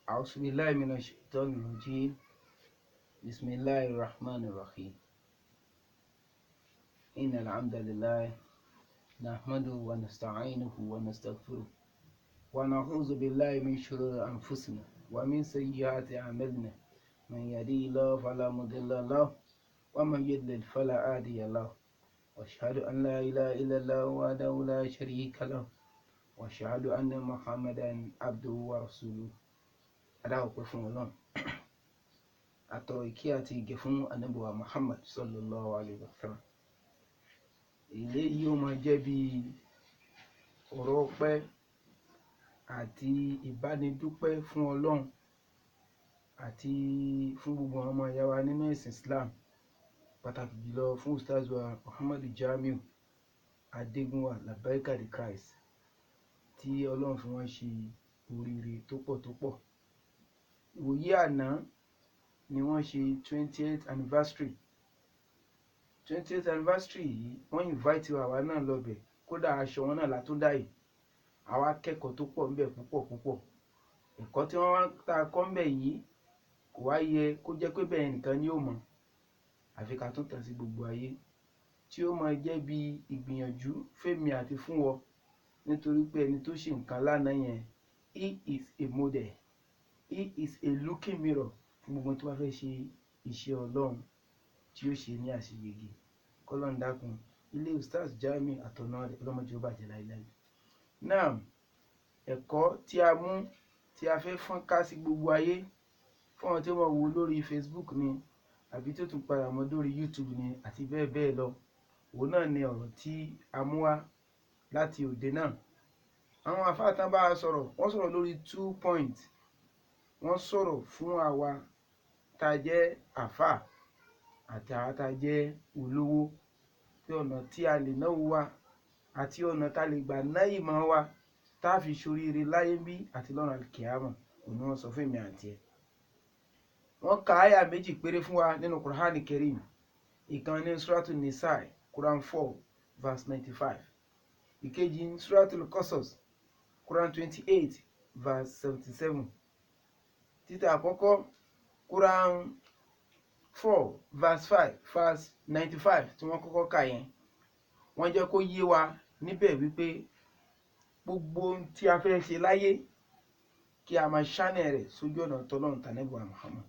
أعوذ بالله من الشيطان الرجيم بسم الله الرحمن الرحيم إن الحمد لله نحمده ونستعينه ونستغفره ونعوذ بالله من شرور أنفسنا ومن سيئات أعمالنا من يهده الله فلا مضل له ومن يضلل فلا هادي له وأشهد أن لا إله إلا الله وحده لا شريك له وأشهد أن محمدا عبده ورسوله adáwọ̀pẹ́ fún Ọlọ́run àtọ̀rọ̀ ìkẹ́ àti ìgẹ̀ fún Ànábì wa Muhammad sallallahu alaihi wasallam. Ilé yìí ó máa jẹ́ bí ọ̀rọ̀ ọpẹ́ àti ìbánidúpẹ́ fún Ọlọ́run àti fún gbogbo àwọn ọmọ ìyá wa nínú ẹ̀sìn Islam, pàtàkì jùlọ fún Ustaz wa Muhammad Jamiu Adégúnwà Labaika the Christ, tí Ọlọ́run fi wọ́n ṣe oríire tó pọ̀. Ìwòye àná ni wọ́n ṣe 20th anniversary yìí. Wọ́n invite àwa náà lọ́bẹ̀, kódà aṣọ wọn náà látúndà yìí. Àwa akẹ́kọ̀ọ́ tó pọ̀ ńbẹ̀ púpọ̀. Ẹ̀kọ́ tí wọ́n wá ta kọ́ ńbẹ̀ yìí kò wá yẹ kó jẹ́ pé bẹ́ẹ̀ nìkan ni ó mọ̀, àfi ká tún tàn sí gbogbo ayé, tí ó máa jẹ́ bí ìgbìyànjú fẹ́mi àti fún wọ, nítorí pé ẹni tó ṣe nǹkan lánàá yẹn, he is a model, he is a looking mirror fún gbogbo tó bá fẹ́ ṣe iṣẹ́ Ọlọ́run tí ó ṣe ní àṣeyege. Kọ́lọ́run dákun ilé Ustaz Jamiu àtọ̀nà rẹ̀ ọlọ́mọdé ó bàjẹ́ láíláí. Náà ẹ̀kọ́ tí a mú tí a fẹ́ fọ́n ká sí gbogbo ayé fún àwọn tí wọ́n wò lórí Facebook ni àbí tó tún padà mọ́ lórí YouTube ni àti bẹ́ẹ̀ bẹ́ẹ̀ lọ, òun náà ni ọ̀rọ̀ tí a mú wá láti òde náà. Àwọn àfáà tán bá sọ̀rọ̀, wọ́n sọ̀rọ̀ lórí 2 points. Wọ́n sọ̀rọ̀ fún àwa tá jẹ́ àfáà àti àwa tá jẹ́ olówó, pé ọ̀nà tí a lè náwó wa àti ọ̀nà tá lè gbà ná ìmọ̀ wa tá fi ṣoríire láyé bí àti lọ́run àlìkìyámà, òun ni wọ́n sọ fún èmi àti ẹ̀. Wọ́n ka àyà méjì péré fún wa nínú Qur'an Karim. Ìkan ní Suratul Nisa, Quran 4 verse 95. Ìkejì ní Suratul Qasas, Quran 28 verse 77. Títà àkọ́kọ́ Quran 4 verse 5 verse 95 tí wọ́n kọ́kọ́ kà yẹn, wọ́n jẹ́ kó yé wa níbẹ̀ wípé gbogbo tí a fẹ́ ṣe láyé kí a máa ṣánẹ̀ rẹ̀ sójú ọ̀nà tọ́lọ́run tànábì wa Muhammad.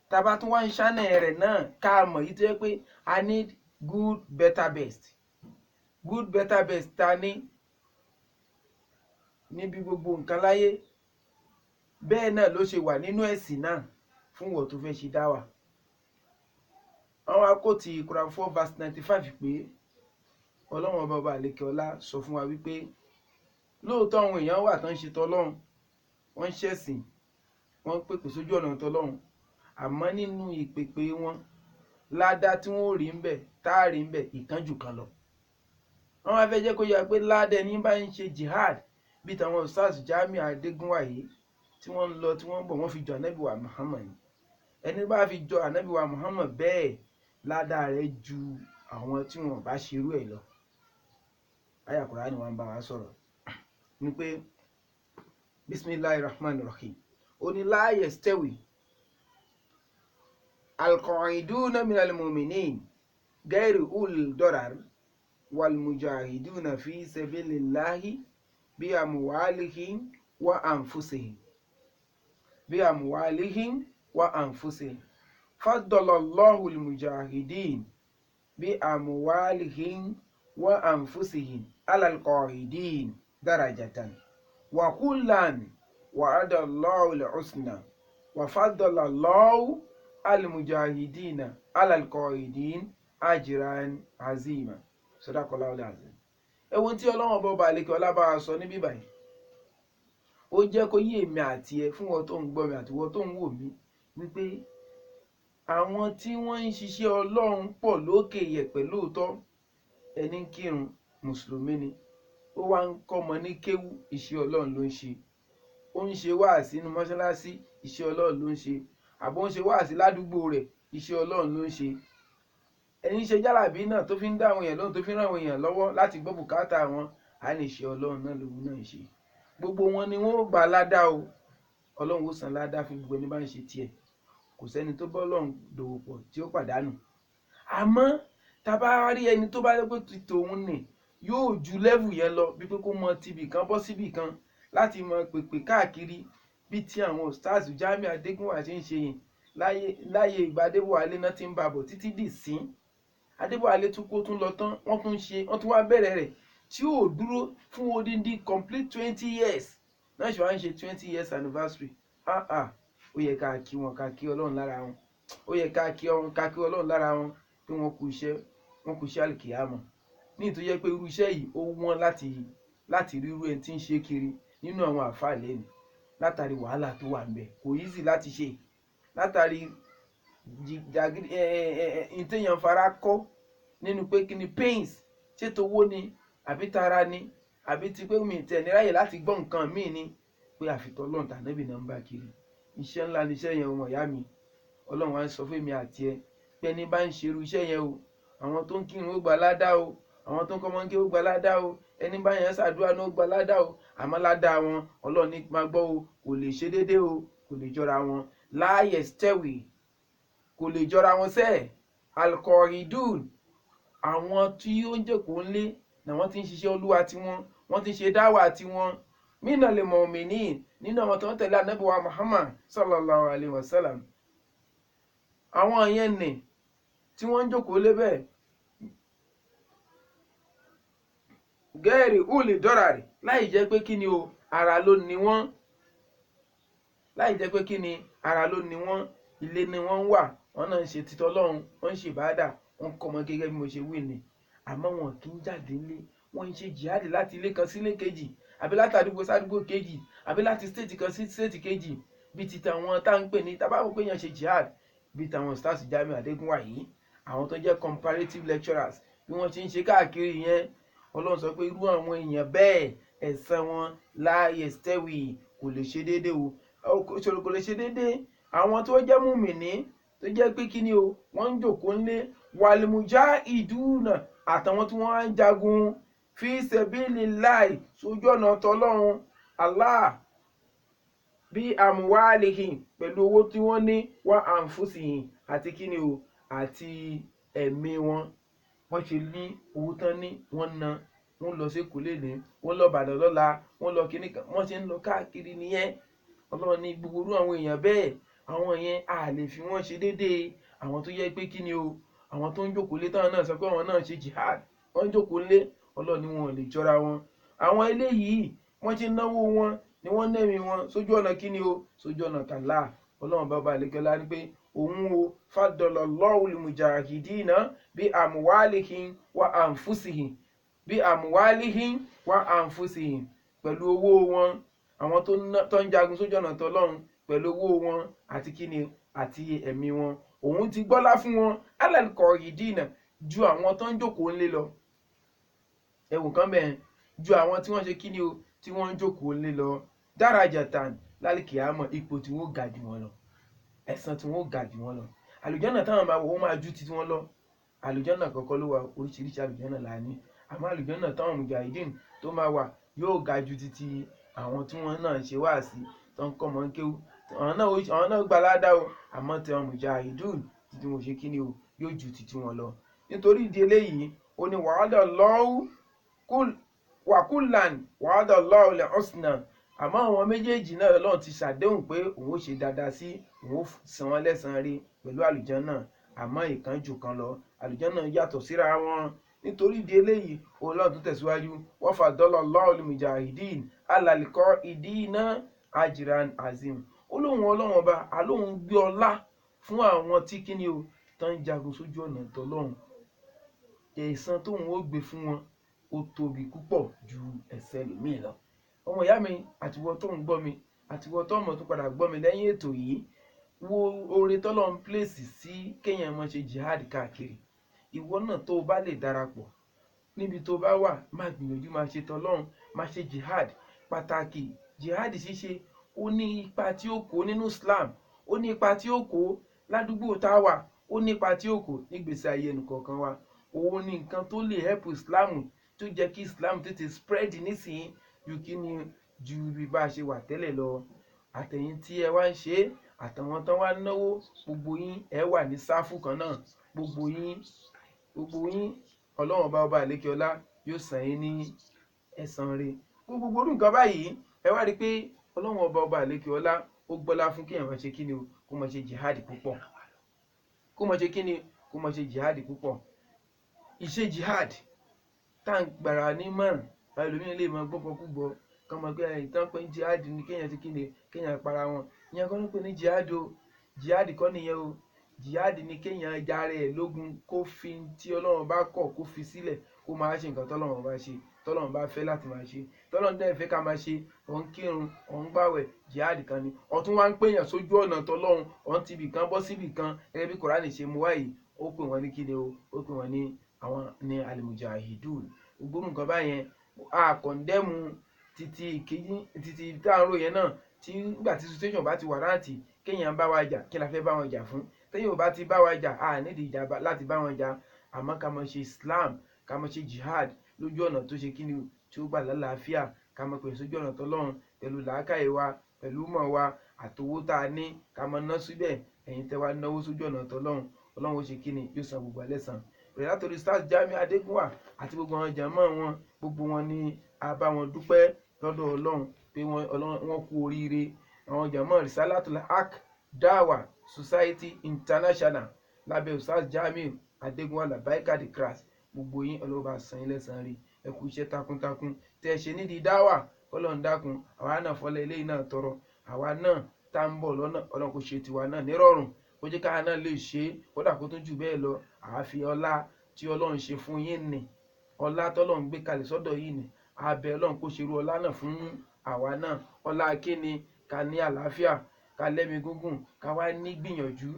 Tá bá tún wá ń ṣánẹ̀ rẹ̀ náà ká mọ̀ yìí tó yẹ pé I need good better best. Good better best ta ní níbi gbogbo nǹkan láyé, bẹ́ẹ̀ náà ló ṣe wà nínú ẹ̀sìn náà fún wọ́n tó fẹ́ ṣe dáwà. Àwọn akóti Quran 4 verse 95 pé Ọlọ́run ọba àlékè ọlá sọ fún wa wípé lóòótọ́ àwọn èèyàn wà tán ṣe tọ́lọ́run, wọ́n ń ṣẹ̀sìn, wọ́n ń pèpè sójú ọ̀nà tọ́lọ́run, àmọ́ nínú ìpèpè wọn ládá tí wọ́n rí ń bẹ̀ táàrí ń bẹ̀ ìkánjù kan lọ. Wọ́n wá fẹ́ jẹ́ kó yà pé ládá ẹni bá ń ṣe jihad bí tàwọn Ustaz Jamiu Adégúnwà yìí, tí wọ́n ń lọ tí wọ́n ń bọ̀, wọ́n fi jọ Ànábì wa Muhammad. Ẹni bá fi jọ Ànábì wa Muhammad bẹ́ẹ̀ ládá rẹ̀ ju àwọn tí wọ́n bá ṣerú ẹ̀ lọ. Àyá Kùránì wọ́n bá wa sọ̀rọ̀ ní pé Bismillahirrahmanirrahim. Ó ní la yastawi al-qa'iduna minal mu'minin ghayru ulil darar wal mujahiduna fi sabilillahi bi amwalihim wa anfusihim. Faddalallahu al-mujahidin bi amwalihim wa anfusihim ala al-qa'idin darajatan wa kullan wa'ada Allahu al-husna wa faddalallahu al-mujahidina ala al-qa'idin ajran azima. Sadaqallahu al-azim. Ẹ̀wọ̀n tí Ọlọ́run ọba àlékè ọlá bá sọ níbí báyìí, ó jẹ́ kó yé èmi àti ẹ, fún wọn tó ń gbọ́ mi àti wọn tó ń wò mí, wípé àwọn tí wọ́n ń ṣiṣẹ́ Ọlọ́run pọ̀ lókè yẹ̀pẹ̀ lóòótọ́. Ẹni ń kírun mùsùlùmí ni, ó wá ń kọ́mọ ní kéwú, iṣẹ́ Ọlọ́run ló ń ṣe. Ó ń ṣe wáàsí nínú mọ́ṣáláṣí, iṣẹ́ Ọlọ́run ló ń ṣe. Àbọ̀ ń ṣe wáàsí ládùúgbò rẹ̀, iṣẹ́ Ọlọ́run ló ń ṣe. Ẹni ṣe jálàbí náà tó fi ń dá àwọn èèyàn lóhùn, tó fi ń ràn àwọn èèyàn lọ́wọ́ láti gbọ́ bùkátà wọn, á ní iṣẹ́ Ọlọ́run náà lòun náà ń ṣe. Gbogbo wọn ni wọ́n ó gbà ládá o. Ọlọ́run ó san ládá fún gbogbo ẹni bá ń ṣe tiẹ̀. Kò sẹ́ni tó bọ́ Ọlọ́run dòwò pọ̀ tí ó pàdánù. Àmọ́ tá bá rí ẹni tó bá jẹ́ pé ti tòun nì yóò ju level yẹn lọ, bí pé kó mọ tibì kan bọ́ síbì kan láti mọ pèpè káàkiri bí ti àwọn Ustaz Jamiu Adégúnwà ṣe ń ṣe yẹn láyé ìgbà Adébọ̀wálé náà ti ń bàbọ̀ títí dì sín. Adébọ̀wálé tún kó tún lọ tán, wọ́n tún wá bẹ̀rẹ̀ rẹ̀ tí ó dúró fún odindi complete 20 years. Náà ṣe wá ń ṣe 20 years anniversary. Ó yẹ ká kí wọn, ká kí Ọlọ́run lára wọn. Ó yẹ ká kí Ọlọ́run lára wọn pé wọ́n kú iṣẹ́ àlìkìyámọ̀. Ní ìtó jẹ́ pé irú iṣẹ́ yìí ó wọ́n láti rírú ẹni tí ń ṣe kiri nínú àwọn àfáà lẹ́nu látàrí wàhálà tó wà ńbẹ̀. Kò easy láti ṣe látàrí ìtẹ̀yàn fara kọ́ nínú pé kí ni pains, ṣé towó ni àbí tara ni àbí ti pé mi tẹ̀ ní ráyè láti gbọ́ nǹkan míì ni, pé àfitọ́ Ọlọ́run tànábì náà ń bá kiri. Iṣẹ́ ńlá ni iṣẹ́ yẹn ọmọ ìyá mi. Ọlọ́run wá ń sọ fún mi àti ẹ pé ẹni bá ń ṣerú iṣẹ́ yẹn o, àwọn tó ń kírun ó gba ládá o, àwọn tó ń kọ́mọ́ ń ké ó gba ládá o, ẹni bá yẹn ṣàdúrà náà ó gba ládá o. Àmọ́ ládá wọn Ọlọ́run ní máa gbọ́ o, kò lè ṣe déédé o, kò lè jọra wọn. La yastawi, kò lè jọra wọn sẹ́ẹ̀. Al-Qaidun, àwọn tí ó ń jòkó ńlé náà wọ́n ti ń ṣiṣẹ́ Olúwa tiwọn, wọ́n ti ń ṣe dáwà tiwọn. Minal mu'minin, nínú àwọn tó ń tẹ̀lé Ànábì wa Muhammad sallallahu alaihi wasallam. Àwọn yẹn nì tí wọ́n ń jòkó lébẹ̀ gẹ́ẹ̀rì uli dọ́ràrì, láì jẹ́ pé kí ni o, ara ló ní wọ́n. Láì jẹ́ pé kí ni ara ló ní wọ́n, ilé ni wọ́n wà, wọ́n náà ń ṣe títọ́ Ọlọ́run, wọ́n ń ṣe ìbádà, wọ́n kọ́ ọmọ gẹ́gẹ́ bí mo ṣe wí ni. Àmọ́ wọn kì í jáde nílé, wọ́n ń ṣe jihad láti ilé kan sí ilé kejì, àbí láti àdúgbò sádúgbò kejì, àbí láti state kan sí state kejì, bí ti tàwọn tá ń pè ní tábàwò pé yẹn ṣe jihad, bí tàwọn Ustaz Jamiu Adégúnwà yìí, àwọn tó jẹ́ comparative lecturers, bí wọ́n ṣe ń ṣe káàkiri yẹn. Ọlọ́run sọ pé irú àwọn èèyàn bẹ́ẹ̀ ẹ̀san wọn la yastawi, kò lè ṣe déédé o. Kò lè ṣe déédé àwọn tó jẹ́ mùmìnì tó jẹ́ pé kí ni o, wọ́n ń jòkó ńlé, wal mujahiduna, àtàwọn tí wọ́n ń jagun fi sabilillahi, sójú ọ̀nà tọlọ́run Allah, bí amwalihim, pẹ̀lú owó tí wọ́n ní, wa anfusihim, àti kí ni o, àti ẹ̀mí wọn. Wọ́n ṣe ní owó tán ní wọ́n ná, wọ́n lọ sí kúlé ní, wọ́n lọ Ìbàdàn lọ́la, wọ́n lọ kíní kan, wọ́n ṣe ń lọ káàkiri nìyẹn. Ọlọ́run ní gbogbo irú àwọn èèyàn bẹ́ẹ̀, àwọn yẹn a lè fi wọ́n ṣe déédéé àwọn tó yẹ pé kí ni o, àwọn tó ń jókòó lé táwọn náà sọ pé àwọn náà ṣe jihad, wọ́n ń jókòó lé. Ọlọ́run ní wọn ò lè jọra wọn. Àwọn eléyìí wọ́n ti náwó wọn ni wọ́n nẹ́mi wọn sójú ọ̀nà kí ni o, sójú ọ̀nà tàlá. Ọlọ́run bàbá àlekẹ́lá ní pé òun o faddalallahu al-mujahidina bí amwalihim wa anfusihim, bí amwalihim wa anfusihim, pẹ̀lú owó wọn. Àwọn tó ń jagun sójú ọ̀nà tọlọ́run pẹ̀lú owó wọn àti kíni àti ẹ̀mí wọn, òun ti gbọ́lá fún wọn alal qaidina, ju àwọn tó ń jókòó ńlé lọ. Ẹ̀wù kan bẹ́ẹ̀, ju àwọn tí wọ́n ṣe kíni o, tí wọ́n ń jókòó ńlé lọ. Darajatan, lálìkìyámọ̀, ipò tí wọ́n ga jù wọn lọ, ẹ̀san tí wọ́n ga jù wọn lọ. Àlùjánnà táwọn máa wọ́n máa ju titi wọn lọ. Àlùjánnà kọ̀ọ̀kan ló wà, oríṣiríṣi àlùjánnà là ní. Àmọ́ àlùjánnà táwọn mujahideen tó máa wà yóò ga ju titi àwọn tí wọ́n náà ṣe wáàsí tó ń kọ́ mọ́ ń kéwú. Àwọn náà gba ládá o, àmọ́ tí àwọn mujahideen títí wọn ṣe kíni o, yóò ju titi wọn lọ. Nítorí ìdí eléyìí ó ní wa'adallahu wa kullan wa'adallahu al-husna. Àmọ́ àwọn méjèèjì náà Ọlọ́run ti ṣàdéhùn pé òun ó ṣe dáadáa sí, òun ó san wọ́n lẹ́san rí pẹ̀lú àlùjánnà. Àmọ́ ìkan jù kan lọ, àlùjánnà yàtọ̀ síra wọn. Nítorí ìdí eléyìí Ọlọ́run tó tẹ̀síwájú, wa faddalallahu al-mujahidin ala al-qaidina ajran azim. Olóhùn Ọlọ́run ọba alóhùn gbé ọlá fún àwọn tí kíni o, tó ń jagun sójú ọ̀nà tọlọ́run. Ẹ̀san tóun ó gbé fún wọn ó tóbi púpọ̀ ju ẹ̀ṣẹ̀ lòmíì lọ. Ọmọ ìyá mi àtiwọ́ tó ń gbọ́ mi, àtiwọ́ tó mọ̀ tó padà gbọ́ mi lẹ́yìn ètò yìí, wo oore tọ́lọ́run pléèsì sí kéèyàn máa ṣe jihad káàkiri. Ìwọ náà tó bá lè darapọ̀ níbi tó bá wà, má gbìyànjú máa ṣe tọlọ́run, máa ṣe jihad. Pàtàkì jihad ṣíṣe ó ní ipa tí ó kó nínú Islam, ó ní ipa tí ó kó ládùúgbò tá a wà, ó ní ipa tí ó kó nígbèsí ayé ẹnìkọ̀ọ̀kan wa. Òun ni nǹkan tó lè help Islam, tó jẹ́ kí Islam tètè spread nísìnyí ju kíni ju bí bá ṣe wà tẹ́lẹ̀ lọ. àtẹ̀yìn tí ẹ wá ń ṣe àtàwọn tán wá náwó, gbogbo yín ẹ wà ní sáfù kan náà, gbogbo yín Ọlọ́run ọba àlékè ọlá yóò san yín ní ẹ̀san rẹ̀. Gbogbo orú nǹkan báyìí ẹ wá rí pé Ọlọ́run ọba àlékè ọlá ó gbọ́lá fún kí èèyàn máa ṣe kíni o, kó máa ṣe jihad púpọ̀, kó máa ṣe kíni, kó máa ṣe jihad púpọ̀. Ìṣe jihad tá à ń gbàrà ní mọ̀ràn ẹlòmíràn lè máa gbọ́kọ̀ kúgbọ́ kán mọ̀ pé ìtàn pé jihad ni kéèyàn ṣe kíni, kéèyàn para wọn. Ìyẹn kọ́ ló pè ní jihad o, jihad kọ́ nìyẹn o. Jihad ni kéèyàn jàre ẹ̀ lógun, kó fi tí Ọlọ́run bá kọ̀ kó fi sílẹ̀, kó máa ṣe nǹkan tọ́lọ́run bá ṣe, tọ́lọ́run bá fẹ́ láti máa ṣe, tọ́lọ́run dẹ̀ fẹ́ ká máa ṣe. Òun kírun, òun gbàwẹ̀, jihad kan ni. Ọ̀tún wá ń pèèyàn sójú ọ̀nà tọ́lọ́run, òun ti ibì kan bọ́ síbì kan, gẹ́gẹ́ bí Kùránì ṣe mú wáyìí, ó pè wọ́n ní kíni o, ó pè wọ́n ní àwọn ní al-mujahidun. Gbogbo nǹkan báyẹn a kọ̀ndẹ́mù títí tá à ń rò yẹn náà, tí nígbà tí situation bá ti wà rántí kéèyàn bá wa jà, kí la fẹ́ bá wọn jà fún? Téèyàn ò bá ti bá wa jà, a nídìí ìjà láti bá wọn jà. Àmọ́ ká máa ṣe Islam, ká máa ṣe jihad lójú ọ̀nà tó ṣe kíni o, tí ó gbà lálàáfíà, ká máa pè sójú ọ̀nà tọ́lọ́run pẹ̀lú làákàyè wa, pẹ̀lú mọ̀ wa àtowó tá a ní, ká máa ná síbẹ̀. Ẹ̀yin tẹ́ wá náwó sójú ọ̀nà tọ́lọ́run, Ọlọ́run ó ṣe kíni, yóò san gbogbo ẹlẹ́san. Bẹ̀rẹ̀ látòrí Ustaz Jamiu Adégúnwà àti gbogbo àwọn jàmáà wọn, gbogbo wọn ni a bá wọn dúpẹ́ lọ́dọ̀ Ọlọ́run pé wọ́n kú oríire. Àwọn jàmáà Risalatul Haq Dawa Society International lábẹ́ Ustaz Jamiu Adégúnwà Labaika the Class, gbogbo yín Ọlọ́run bá san yín lẹ́san rí. Ẹ kú iṣẹ́ takuntakun tẹ́ ẹ ṣe nídìí dáwà. Ọlọ́run dákun, àwa náà fọlẹ́ eléyìí náà tọrọ, àwa náà tá ń bọ̀ lọ́nà, Ọlọ́run kò ṣe tiwa náà nírọ̀rùn, kó jẹ́ káwa náà lè ṣe, kódà kó tún jù bẹ́ẹ̀ lọ. Àfi ọlá tí Ọlọ́run ṣe fún yín nì, ọlá tọ́lọ́run gbé kalẹ̀ sọ́dọ̀ yìí nì, a bẹ̀ Ọlọ́run kó ṣerú ọlá náà fún àwa náà. Ọlá kíni? Ká ní àlàáfíà, ká lẹ́mi gúngùn, ká wá ní gbìyànjú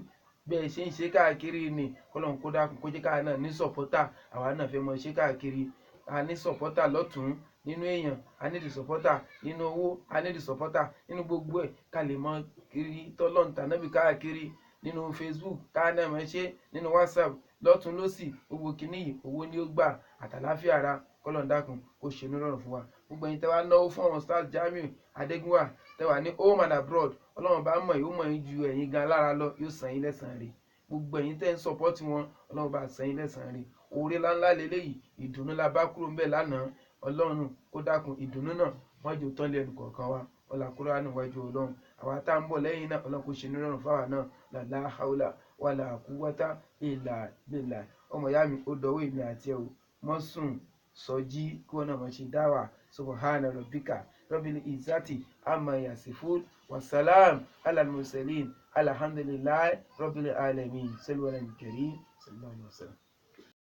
bẹ́ẹ̀ ṣe ń ṣe káàkiri ni. Ọlọ́run kó dákun kó jẹ́ káwa náà ní sọ̀pọ́tà, àwa náà fẹ́ mọ ṣe káàkiri. A ní sọ̀pọ́tà lọ́tún nínú èèyàn, a ní di sọ̀pọ́tà nínú owó, a ní di sọ̀pọ́tà nínú gbogbo ẹ̀, ká lè mọ kiri tọ́lọ́run tànábì káàkiri nínú Facebook, ká náà mọ̀ ṣe nínú WhatsApp lọ́tún lọ́sì. Gbogbo kìíní yìí owó ni ó gbà àtàláfíà ara. Kọ́lọ́run dákun kó ṣe ní rọrùn fún wa. Gbogbo ẹ̀yin tẹ́ wá náwó fún àwọn Ustaz Jamiu Adégúnwà tẹ́ wà ní home and abroad, Ọlọ́run bá mọ̀ yóò mọ̀ yín ju ẹ̀yin gan lára lọ, yóò san yín lẹ́san rẹ̀. Gbogbo ẹ̀yin tẹ́ ń support wọn, Ọlọ́run bá san yín lẹ́san rẹ̀. Oore ńláńlá leléyìí, ìdùnnú la bá kúrò ńbẹ̀ lánàá. Ọlọ́run kó dákun ìdùnnú náà wọ́n jò tán lẹ́nu kọ̀ọ̀kan wa. Ọlá Kùránì níwájú Ọlọ́run. Àwa tá ń bọ̀ lẹ́yìn náà, Ọlọ́run kó ṣe ní rọrùn fáwa náà. La hawla wala quwwata illa billah. Ọmọ ìyá mi, ó dọwọ́ èmi àti ẹ o. Mọ́ sùn, sọjí, kí wọ́n náà mọ̀ ṣe dáwà. Subhana rabbika rabbil izzati amma yasifun, wa salam alal mursalin, alhamdulillahi rabbil alamin. Sallu ala al-karim sallallahu alaihi wasallam.